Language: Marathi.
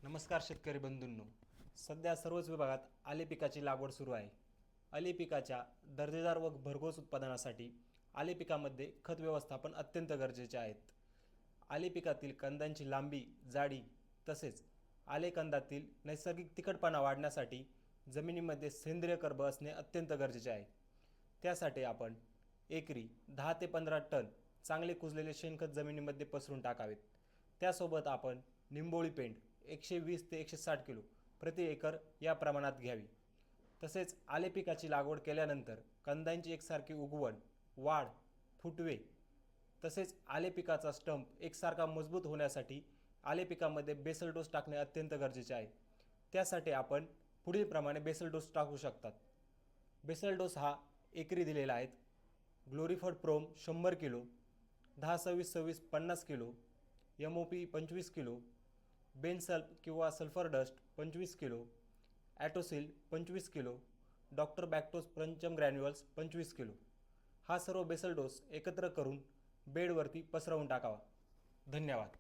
नमस्कार शेतकरी बंधूंनो. सध्या सर्वच विभागात आले पिकाची लागवड सुरू आहे. आले पिकाच्या दर्जेदार व भरघोस उत्पादनासाठी आले पिकामध्ये खत व्यवस्थापन अत्यंत गरजेचे आहेत. आले पिकातील कंदांची लांबी, जाडी तसेच आले कंदातील नैसर्गिक तिखटपणा वाढण्यासाठी जमिनीमध्ये सेंद्रिय कर्ब असणे अत्यंत गरजेचे आहे. त्यासाठी आपण एकरी 10 ते 15 टन चांगले कुजलेले शेणखत जमिनीमध्ये पसरून टाकावेत. त्यासोबत आपण निंबोळी पेंड 120 ते 160 किलो प्रति एकर या प्रमाणात घ्यावी. तसेच आले पिकाची लागवड केल्यानंतर कंदांची एकसारखी उगवण, वाढ, फुटवे तसेच आले पिकाचा स्टंप एकसारखा मजबूत होण्यासाठी आले पिकामध्ये बेसल डोस टाकणे अत्यंत गरजेचे आहे. त्यासाठी आपण पुढील प्रमाणे बेसल डोस टाकू शकतात. बेसल डोस हा एकरी दिलेला आहे. ग्लोरीफॉड PROM 100 kilo, 10-26-26 50 kilo, MOP 25 kilo, Bensulf किंवा सल्फर डस्ट 25 किलो, ॲटोसिल 25 kilo, doctor Bacto's Pancham granules 25 kilo हा सर्व बेसल डोस एकत्र करून बेडवरती पसरवून टाकावा. धन्यवाद.